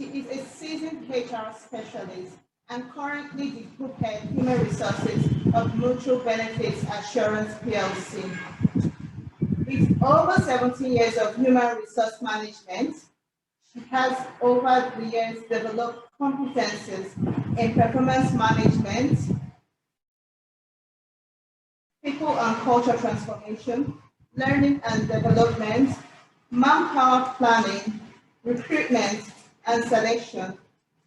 She is a seasoned HR specialist and currently the group head human resources of Mutual Benefits Assurance PLC. With over 17 years of human resource management, she has over the years developed competences in performance management, people and culture transformation, learning and development, manpower planning, recruitment and selection,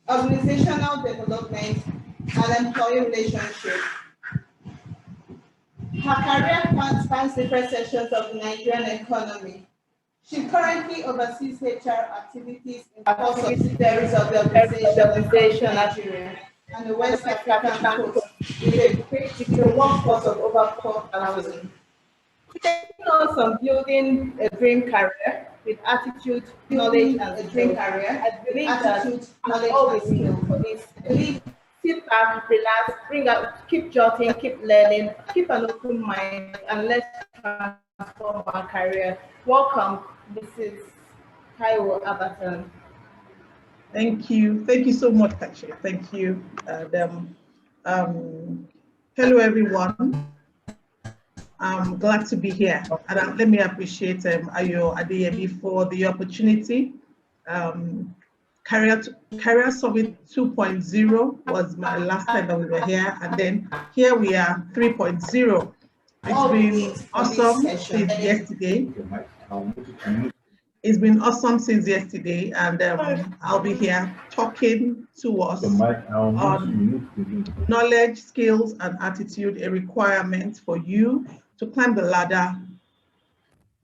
organizational development, and employee relationship. Her career spans different sections of the Nigerian economy. She currently oversees HR activities in four subsidiaries of the organization Nigeria and the West African coast with a workforce of over 4,000. Taking us on building a dream career with attitude, knowledge, and a dream career. I believe attitude, knowledge, always skill for this. I believe sit back, relax, keep jotting, keep learning, keep an open mind, and let's transform our career. Welcome, Mrs. Dayo-Abatan. Thank you. Thank you so much, Kachi. Thank you. Hello, everyone. I'm glad to be here. And let me appreciate Ayo Adeyemi for the opportunity. Career Summit 2.0 was my last time that we were here. And then here we are, 3.0. It's been awesome since yesterday. It's been awesome since yesterday, and I'll be here talking to us on knowledge, skills, and attitude, a requirement for you to climb the ladder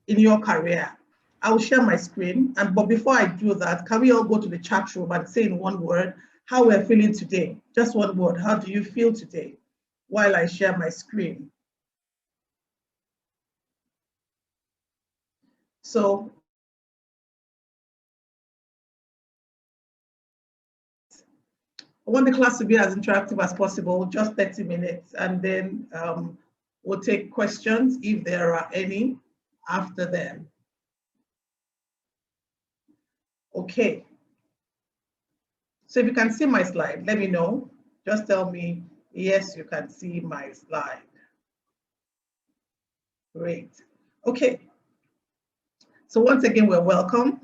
in your career. I will share my screen, but before I do that, can we all go to the chat room and say in one word how we're feeling today? Just one word. How do you feel today? While I share my screen. So I want the class to be as interactive as possible, just 30 minutes, and then we'll take questions if there are any after them. Okay. So if you can see my slide, let me know. Just tell me, yes, you can see my slide. Great. Okay. So once again, we're welcome.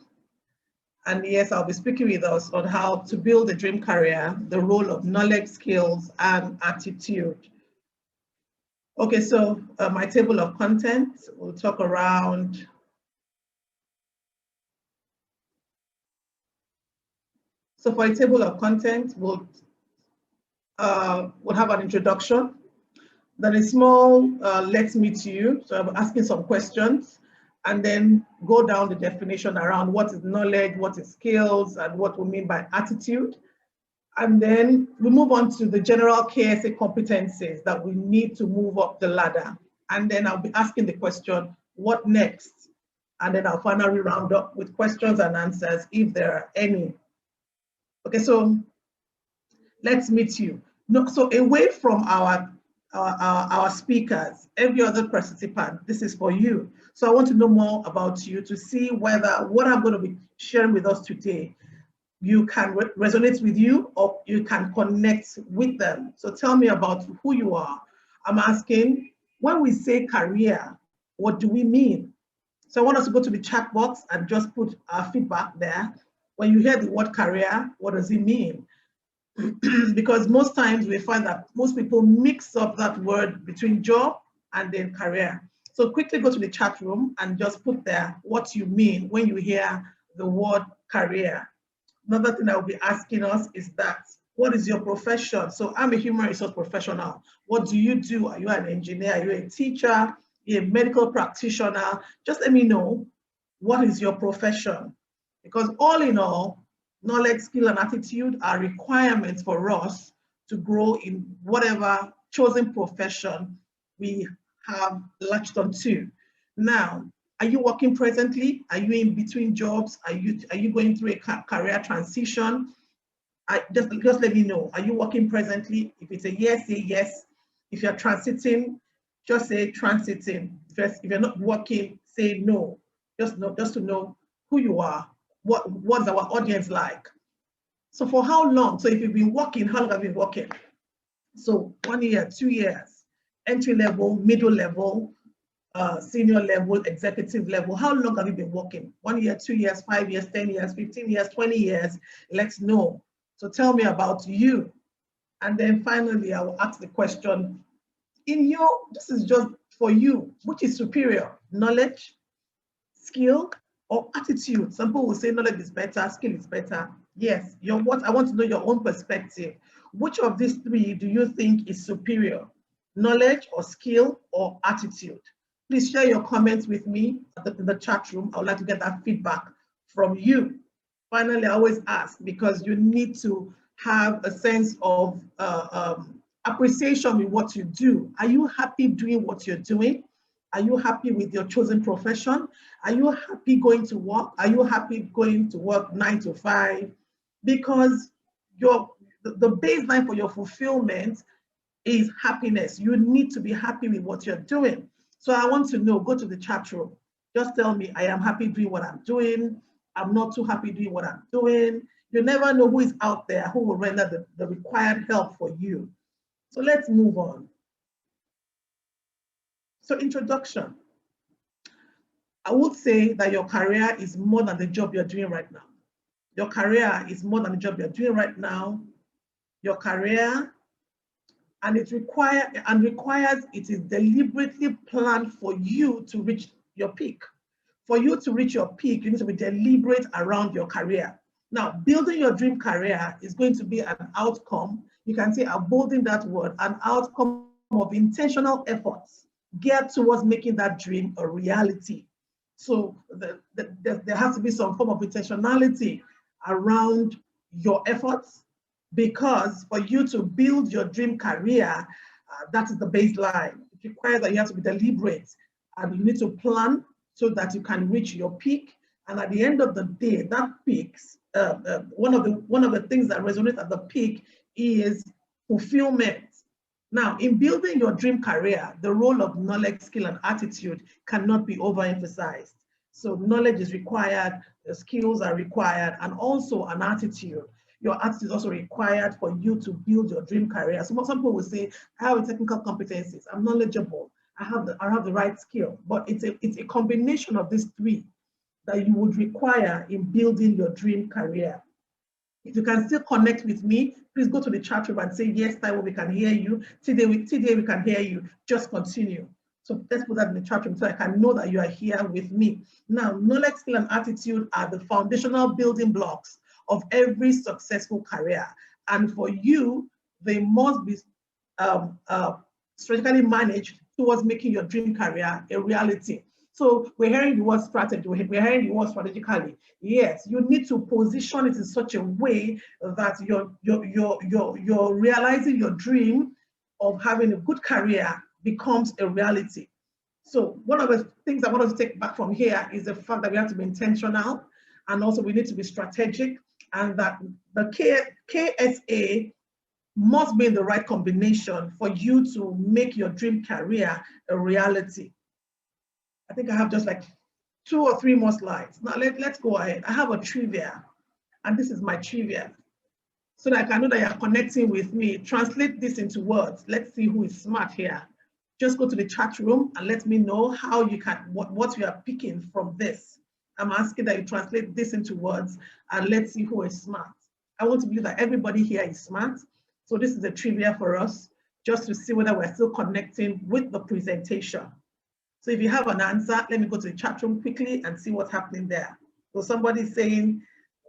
And yes, I'll be speaking with us on how to build a dream career, the role of knowledge, skills, and attitude. Okay, so my table of contents, we'll talk around so for a table of content, we'll have an introduction, then a small let's meet you. So I'm asking some questions, and then go down the definition around what is knowledge, what is skills, and what we mean by attitude. And then we move on to the general KSA competencies that we need to move up the ladder. And then I'll be asking the question, what next? And then I'll finally round up with questions and answers if there are any. Okay, so let's meet you. No, so away from our speakers, every other participant, this is for you. So I want to know more about you to see whether what I'm going to be sharing with us today, you can resonate with you or you can connect with them. So tell me about who you are. I'm asking, when we say career, what do we mean? So I want us to go to the chat box and just put our feedback there. When you hear the word career, what does it mean? Because most times we find that most people mix up that word between job and then career. So quickly go to the chat room and just put there what you mean when you hear the word career. Another thing I will be asking us is that, what is your profession? So I'm a human resource professional. What do you do? Are you an engineer? Are you a teacher? Are you a medical practitioner? Just let me know, what is your profession? Because all in all, knowledge, skill, and attitude are requirements for us to grow in whatever chosen profession we have latched onto. Now, are you working presently? Are you in between jobs? Are you going through a career transition? Just let me know. Are you working presently? If it's a yes, say yes. If you're transiting, just say transiting. If you're not working, say no. Just to know who you are. What's our audience like? So for how long? So if you've been working, how long have you been working? So 1 year, 2 years, entry level, middle level, senior level, executive level. How long have you been working? 1 year, 2 years, 5 years, 10 years, 15 years, 20 years. Let's know. So tell me about you. And then finally, I will ask the question, this is just for you, which is superior, knowledge, skill, or attitude? Some people will say knowledge is better, skill is better. Yes, I want to know your own perspective. Which of these three do you think is superior? Knowledge or skill or attitude? Please share your comments with me in the chat room. I would like to get that feedback from you. Finally, I always ask, because you need to have a sense of appreciation with what you do. Are you happy doing what you're doing? Are you happy with your chosen profession? Are you happy going to work? Are you happy going to work 9 to 5? Because the baseline for your fulfillment is happiness. You need to be happy with what you're doing. So I want to know, go to the chat room. Just tell me, I am happy doing what I'm doing. I'm not too happy doing what I'm doing. You never know who is out there who will render the required help for you. So let's move on. So introduction. I would say that your career is more than the job you're doing right now. Your career is more than the job you're doing right now. Your career, and it requires it is deliberately planned for you to reach your peak. For you to reach your peak, you need to be deliberate around your career. Now, building your dream career is going to be an outcome. You can say, I'm bolding that word, an outcome of intentional efforts geared towards making that dream a reality. So there has to be some form of intentionality around your efforts, because for you to build your dream career, that is the baseline. It requires that you have to be deliberate and you need to plan so that you can reach your peak. And at the end of the day, that peaks, one of the things that resonates at the peak is fulfillment. Now, in building your dream career, the role of knowledge, skill, and attitude cannot be overemphasized. So knowledge is required, the skills are required, and also an attitude. Your attitude is also required for you to build your dream career. So some people will say, I have technical competencies, I'm knowledgeable, I have the right skill, but it's a combination of these three that you would require in building your dream career. If you can still connect with me, please go to the chat room and say, yes, Taiwo, we can hear you. Today we can hear you. Just continue. So let's put that in the chat room so I can know that you are here with me. Now, knowledge, skill, and attitude are the foundational building blocks of every successful career. And for you, they must be strategically managed towards making your dream career a reality. So we're hearing the word strategy, we're hearing the word strategically. Yes, you need to position it in such a way that you're realizing your dream of having a good career becomes a reality. So one of the things I want us to take back from here is the fact that we have to be intentional, and also we need to be strategic, and that the KSA must be in the right combination for you to make your dream career a reality. I think I have just like 2 or 3 more slides. Now let's go ahead. I have a trivia, and this is my trivia. So that I know that you're connecting with me. Translate this into words. Let's see who is smart here. Just go to the chat room and let me know how you can, what you are picking from this. I'm asking that you translate this into words and let's see who is smart. I want to believe that everybody here is smart. So this is a trivia for us, just to see whether we're still connecting with the presentation. So if you have an answer, let me go to the chat room quickly and see what's happening there. So somebody's saying,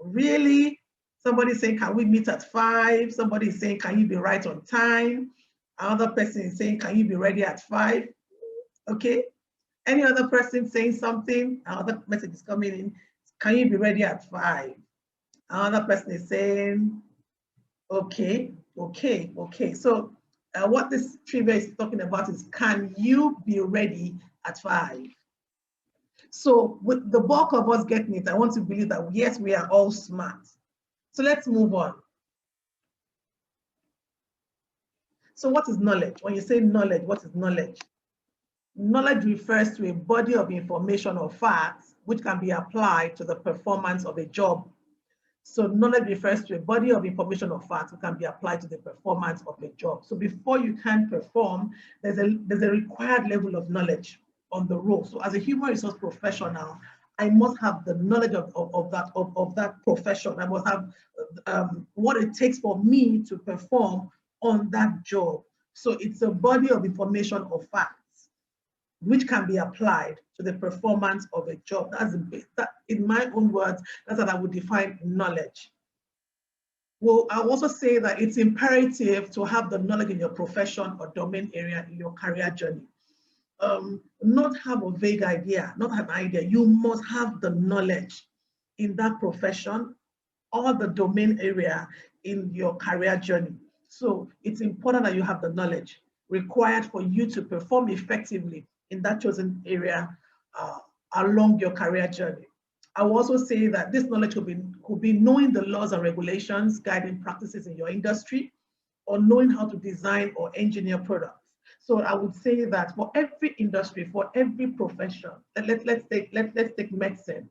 really? Somebody's saying, can we meet at 5? Somebody's saying, can you be right on time? Another person is saying, can you be ready at 5? Okay. Any other person saying something? Another message is coming in. Can you be ready at 5? Another person is saying, okay. So what this trivia is talking about is, can you be ready at 5? So with the bulk of us getting it, I want to believe that yes, we are all smart. So let's move on. So what is knowledge? When you say knowledge, what is knowledge? Knowledge refers to a body of information or facts which can be applied to the performance of a job. So knowledge refers to a body of information or facts that can be applied to the performance of a job. So before you can perform, there's a required level of knowledge on the role. So as a human resource professional, I must have the knowledge of that profession. I must have what it takes for me to perform on that job. So it's a body of information or facts which can be applied to the performance of a job. That, in my own words, that's how I would define knowledge. Well, I'll also say that it's imperative to have the knowledge in your profession or domain area in your career journey. Not have a vague idea, not an idea. You must have the knowledge in that profession or the domain area in your career journey. So it's important that you have the knowledge required for you to perform effectively in that chosen area along your career journey. I will also say that this knowledge could be knowing the laws and regulations guiding practices in your industry, or knowing how to design or engineer products. So I would say that for every industry, for every profession, let's take medicine.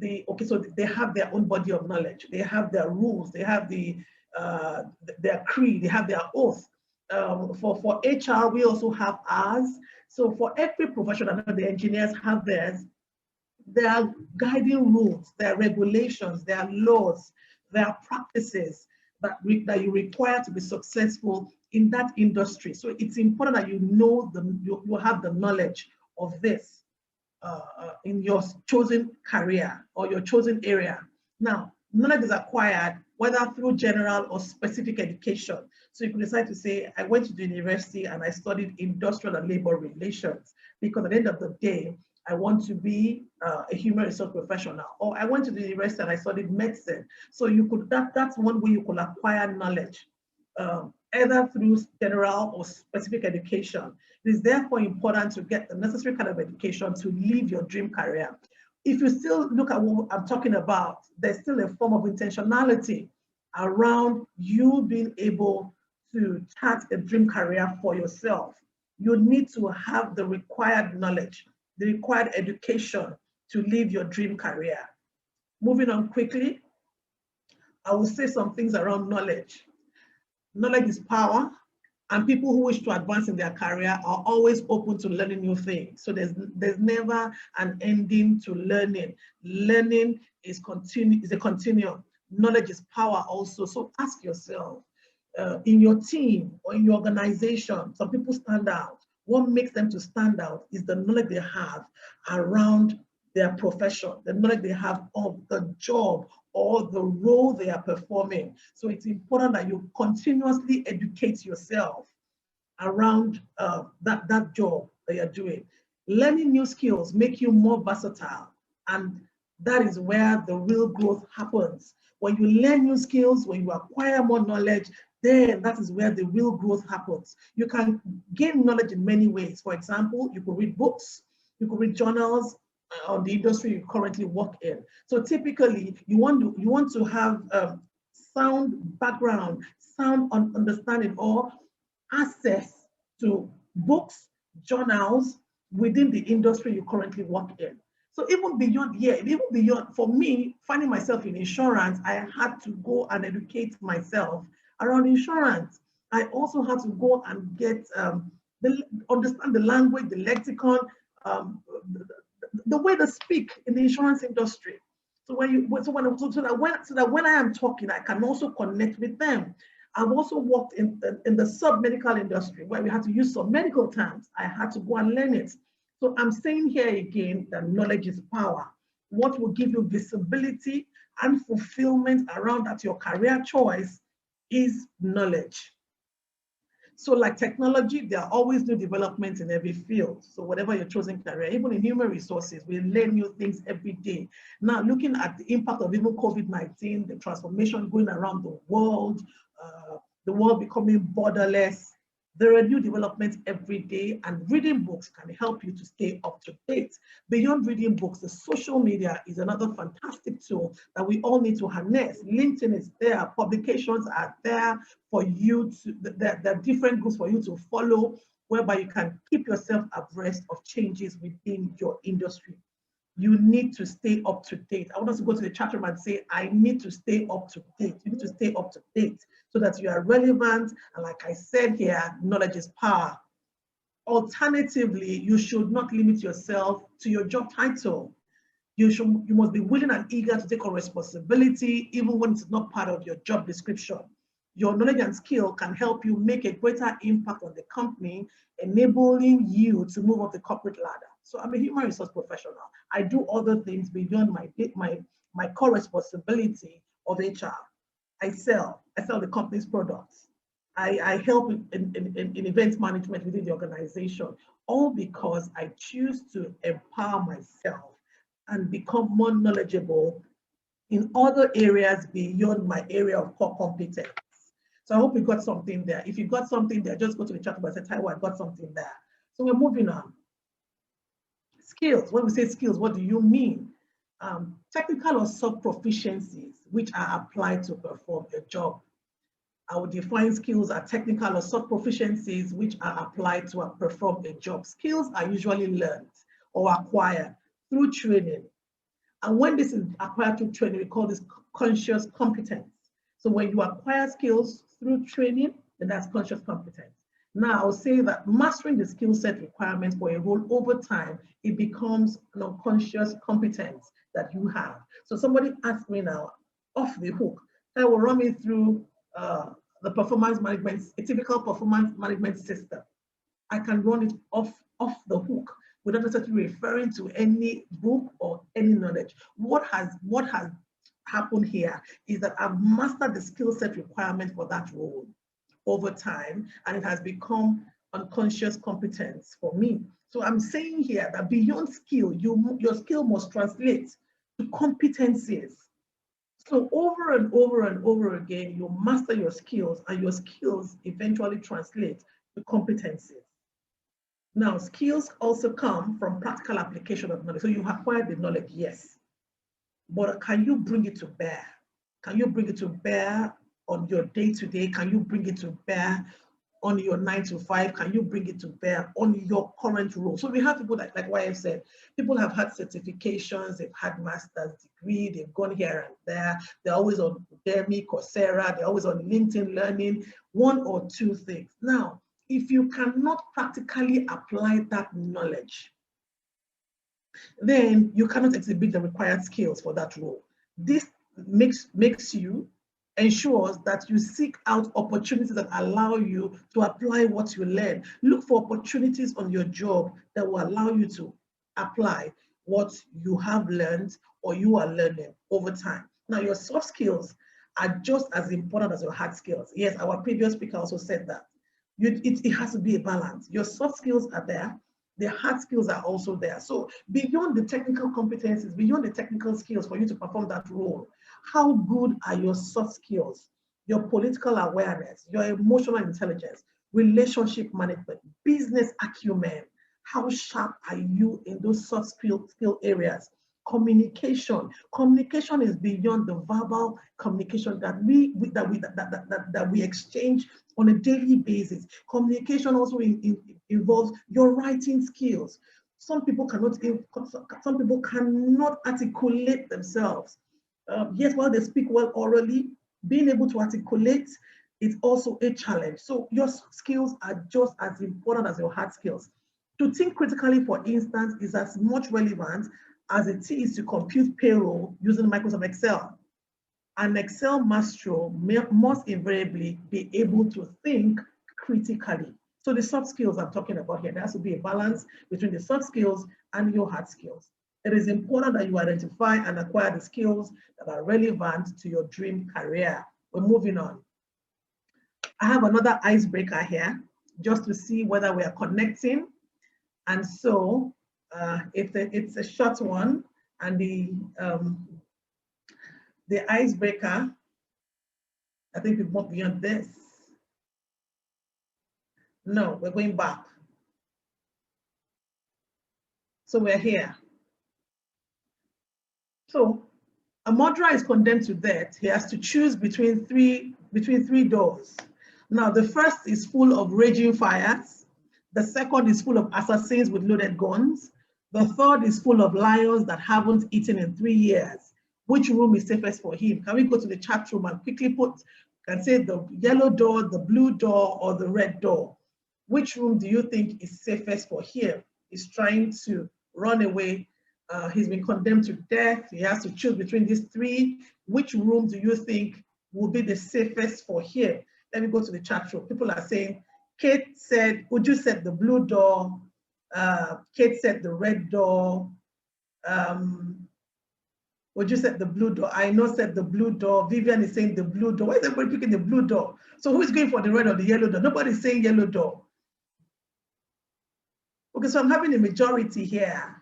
So they have their own body of knowledge. They have their rules. They have their creed. They have their oath. For HR, we also have ours. So for every profession, I know the engineers have theirs. There are guiding rules, there are regulations, there are laws, there are practices that you require to be successful in that industry. So it's important that you know you have the knowledge of this in your chosen career or your chosen area. Now, knowledge is acquired whether through general or specific education. So you can decide to say, I went to the university and I studied industrial and labor relations, because at the end of the day, I want to be a human resource professional, or I went to the university and I studied medicine. So you could that's one way you could acquire knowledge, either through general or specific education. It is therefore important to get the necessary kind of education to live your dream career. If you still look at what I'm talking about, there's still a form of intentionality around you being able to chart a dream career for yourself. You need to have the required knowledge, the required education to live your dream career. Moving on quickly, I will say some things around knowledge. Knowledge is power, and people who wish to advance in their career are always open to learning new things. So there's never an ending to learning. Learning is a continuum. Knowledge is power also. So ask yourself, in your team or in your organization, some people stand out. What makes them to stand out is the knowledge they have around their profession, the knowledge they have of the job or the role they are performing. So it's important that you continuously educate yourself around that job that you're doing. Learning new skills make you more versatile, and that is where the real growth happens. When you learn new skills, when you acquire more knowledge, then that is where the real growth happens. You can gain knowledge in many ways. For example, you could read books, you could read journals on the industry you currently work in. So typically, you want to have sound background, sound understanding, or access to books, journals within the industry you currently work in. So even beyond here, even beyond, for me, finding myself in insurance, I had to go and educate myself around insurance. I also had to go and get understand the language, the lexicon, the way they speak in the insurance industry. So so that when I am talking, I can also connect with them. I've also worked in the sub-medical industry where we had to use some medical terms. I had to go and learn it. So I'm saying here again that knowledge is power. What will give you visibility and fulfillment around that your career choice is knowledge. So like technology, there are always new developments in every field. So whatever your chosen career, even in human resources, we learn new things every day. Now, looking at the impact of even COVID-19, the transformation going around the world becoming borderless, there are new developments every day, and reading books can help you to stay up to date. Beyond reading books, the social media is another fantastic tool that we all need to harness. LinkedIn is there, publications are there for you to, there are different groups for you to follow, whereby you can keep yourself abreast of changes within your industry. you need to stay up to date. I want us to go to the chat room and say, I need to stay up to date. You need to stay up to date so that you are relevant. And like I said here, knowledge is power. Alternatively, you should not limit yourself to your job title. You must be willing and eager to take on responsibility, even when it's not part of your job description. Your knowledge and skill can help you make a greater impact on the company, enabling you to move up the corporate ladder. So I'm a human resource professional. I do other things beyond my core responsibility of HR. I sell the company's products. I help in event management within the organization, all because I choose to empower myself and become more knowledgeable in other areas beyond my area of core competence. So I hope you got something there. If you got something there, just go to the chat and say, Taiwo, I got something there. So we're moving on. Skills, when we say skills, what do you mean? Technical or soft proficiencies which are applied to perform a job. I would define skills as technical or soft proficiencies which are applied to perform a job. Skills are usually learned or acquired through training. And when this is acquired through training, we call this conscious competence. So when you acquire skills through training, then that's conscious competence. Now, I'll say that mastering the skill set requirements for a role over time, it becomes an unconscious competence that you have. So somebody asked me now, off the hook, that will run me through the performance management, a typical performance management system. I can run it off the hook without necessarily referring to any book or any knowledge. What has happened here is that I've mastered the skill set requirement for that role over time, and it has become unconscious competence for me. So I'm saying here that beyond skill, your skill must translate to competencies. So over and over and over again, you master your skills, and your skills eventually translate to competencies. Now, skills also come from practical application of knowledge. So you acquire the knowledge, yes, but can you bring it to bear? Can you bring it to bear on your day-to-day? Can you bring it to bear on your 9 to 5? Can you bring it to bear on your current role? So we have people like YF said, people have had certifications, they've had master's degree, they've gone here and there, they're always on Udemy, Coursera, they're always on LinkedIn learning, one or two things. Now, if you cannot practically apply that knowledge, then you cannot exhibit the required skills for that role. This ensures that you seek out opportunities that allow you to apply what you learn. Look for opportunities on your job that will allow you to apply what you have learned or you are learning over time. Now, your soft skills are just as important as your hard skills. Yes, our previous speaker also said that. It has to be a balance. Your soft skills are there, the hard skills are also there. So beyond the technical competencies, beyond the technical skills for you to perform that role, how good are your soft skills, your political awareness, your emotional intelligence, relationship management, business acumen? How sharp are you in those soft skill areas? Communication. Communication is beyond the verbal communication that we exchange on a daily basis. Communication also involves your writing skills. Some people cannot articulate themselves. Yes, while they speak well orally, being able to articulate is also a challenge. So your soft skills are just as important as your hard skills. To think critically, for instance, is as much relevant as it is to compute payroll using Microsoft Excel. An Excel master must invariably be able to think critically. So the soft skills I'm talking about here, there has to be a balance between the soft skills and your hard skills. It is important that you identify and acquire the skills that are relevant to your dream career. We're moving on. I have another icebreaker here just to see whether we are connecting. And so it's a short one, and the icebreaker, I think we've moved beyond this. No, we're going back. So we're here. So a murderer is condemned to death. He has to choose between three doors. Now, the first is full of raging fires. The second is full of assassins with loaded guns. The third is full of lions that haven't eaten in 3 years. Which room is safest for him? Can we go to the chat room and quickly can say the yellow door, the blue door, or the red door? Which room do you think is safest for him? He's trying to run away. He's been condemned to death. He has to choose between these 3. Which room do you think will be the safest for him? Let me go to the chat room. People are saying, Kate said, Uju said the blue door. Kate said the red door. Uju said the blue door. I know said the blue door. Vivian is saying the blue door. Why is everybody picking the blue door? So who is going for the red or the yellow door? Nobody's saying yellow door. Okay, so I'm having a majority here.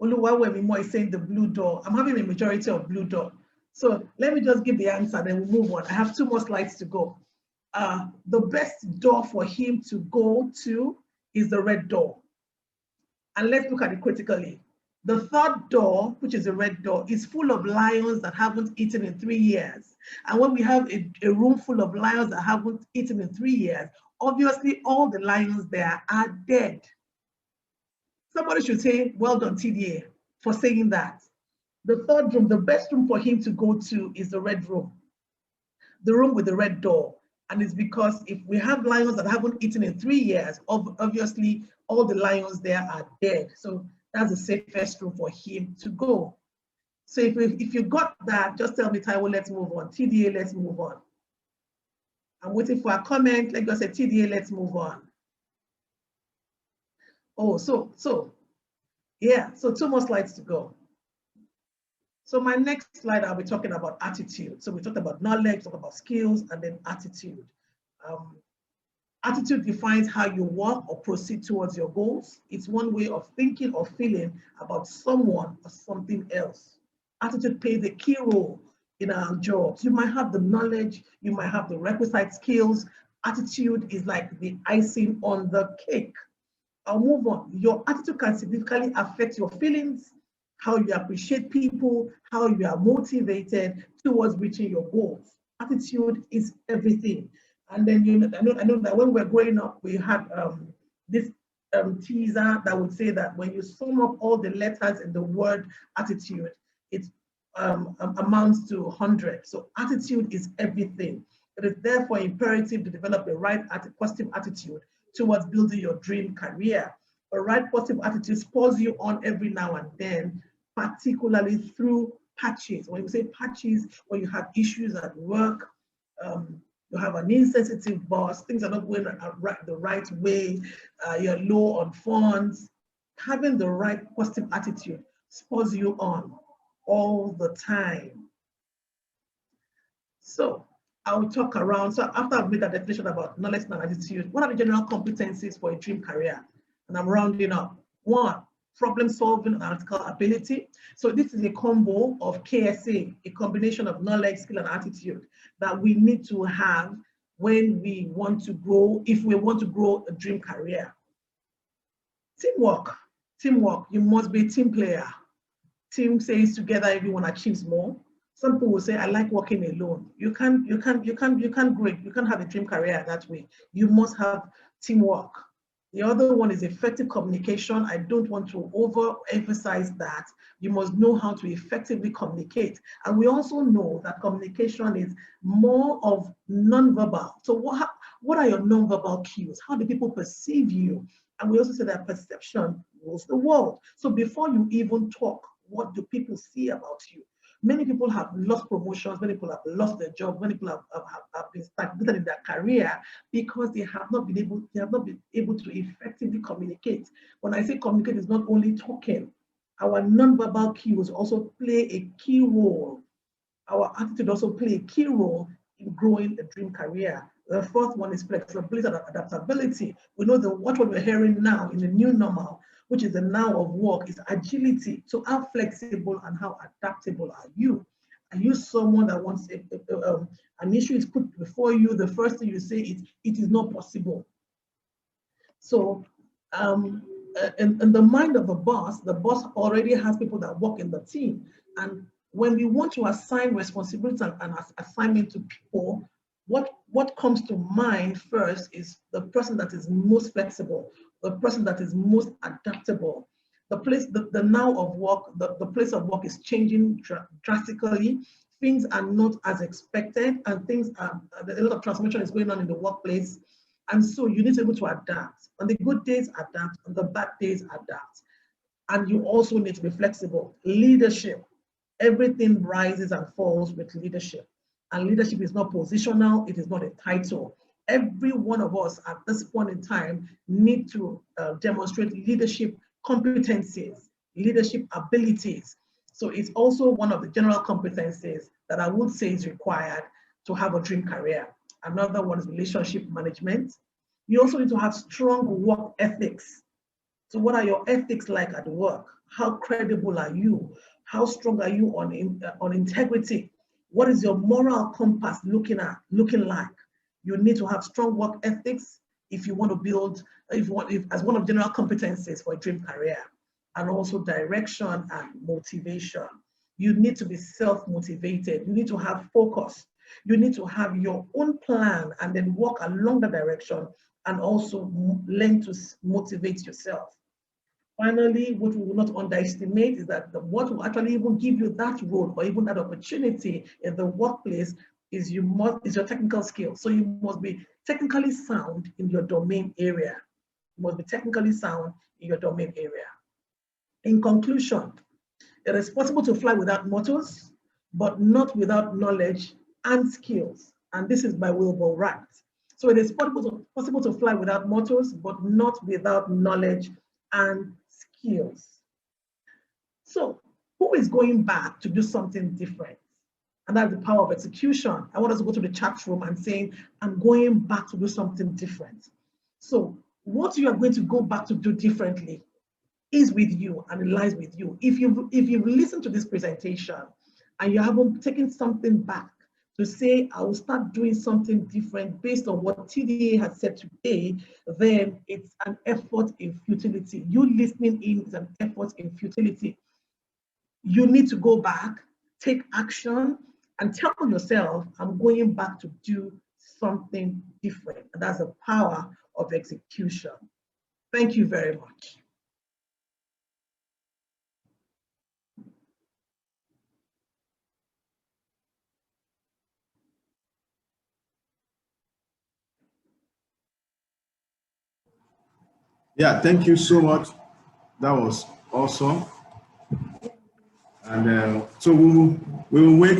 Oluwawemimo is saying the blue door. I'm having a majority of blue door. So let me just give the answer, then we'll move on. I have 2 more slides to go. The best door for him to go to is the red door. And let's look at it critically. The third door, which is the red door, is full of lions that haven't eaten in 3 years. And when we have a room full of lions that haven't eaten in 3 years, obviously all the lions there are dead. Somebody should say, well done, TDA, for saying that. The third room, the best room for him to go to is the red room, the room with the red door. And it's because if we have lions that haven't eaten in 3 years, obviously all the lions there are dead. So that's the safest room for him to go. So if you got that, just tell me, Taiwo, let's move on. TDA, let's move on. I'm waiting for a comment. Like I said, TDA, let's move on. Oh, yeah, so 2 more slides to go. So my next slide, I'll be talking about attitude. So we talked about knowledge, talked about skills, and then attitude. Attitude defines how you work or proceed towards your goals. It's one way of thinking or feeling about someone or something else. Attitude plays a key role in our jobs. You might have the knowledge, you might have the requisite skills. Attitude is like the icing on the cake. I'll move on. Your attitude can significantly affect your feelings, how you appreciate people, how you are motivated towards reaching your goals. Attitude is everything. And then I know that when we're growing up, we had this teaser that would say that when you sum up all the letters in the word attitude, it amounts to 100. So attitude is everything. It is therefore imperative to develop the right positive attitude towards building your dream career. A right positive attitude spurs you on every now and then, particularly through patches. When you say patches, when you have issues at work, you have an insensitive boss, things are not going the right way, you're low on funds, having the right positive attitude spurs you on all the time. So I will talk around, so after I've made that definition about knowledge and attitude, what are the general competencies for a dream career? And I'm rounding up. 1, problem solving and analytical ability. So this is a combo of KSA, a combination of knowledge, skill, and attitude that we need to have when we want to grow, if we want to grow a dream career. Teamwork. You must be a team player. Team says together everyone achieves more. Some people will say, I like working alone. You can't have a dream career that way. You must have teamwork. The other one is effective communication. I don't want to overemphasize that. You must know how to effectively communicate. And we also know that communication is more of nonverbal. So what are your nonverbal cues? How do people perceive you? And we also say that perception rules the world. So before you even talk, what do people see about you? Many people have lost promotions, many people have lost their job, many people have been stagnated in their career because they have not been able to effectively communicate. When I say communicate, it's not only talking. Our nonverbal cues also play a key role. Our attitude also play a key role in growing a dream career. The fourth one is flexibility and adaptability. We know that what we're hearing now in the new normal, which is the now of work, is agility. So how flexible and how adaptable are you? Are you someone that wants an issue is put before you, the first thing you say is, it is not possible. So in the mind of the boss already has people that work in the team. And when we want to assign responsibility and assignment to people, what comes to mind first is the person that is most flexible, the person that is most adaptable. The place, the now of work, the place of work is changing drastically. Things are not as expected, and things are, a lot of transformation is going on in the workplace. And so you need to be able to adapt. On the good days, adapt. On the bad days, adapt. And you also need to be flexible. Leadership, everything rises and falls with leadership. And leadership is not positional, it is not a title. Every one of us at this point in time need to demonstrate leadership competencies, leadership abilities. So it's also one of the general competencies that I would say is required to have a dream career. Another one is relationship management. You also need to have strong work ethics. So what are your ethics like at work? How credible are you? How strong are you on integrity? What is your moral compass looking like? You need to have strong work ethics if you want to build, as one of general competencies for a dream career, and also direction and motivation. You need to be self-motivated. You need to have focus. You need to have your own plan and then walk along the direction and also learn to motivate yourself. Finally, what we will not underestimate is that what will actually even give you that role or even that opportunity in the workplace is your technical skill. So you must be technically sound in your domain area. You must be technically sound in your domain area. In conclusion, it is possible to fly without motors, but not without knowledge and skills. And this is by Wilbur Wright. So it is possible to fly without motors, but not without knowledge and skills. So who is going back to do something different? And that's the power of execution. I want us to go to the chat room and saying, I'm going back to do something different. So what you are going to go back to do differently is with you and it lies with you. If you've listened to this presentation and you haven't taken something back to say, I will start doing something different based on what TDA has said today, then it's an effort in futility. You listening in is an effort in futility. You need to go back, take action, and tell yourself, I'm going back to do something different. And that's the power of execution. Thank you very much. Yeah, thank you so much. That was awesome. And so we will wait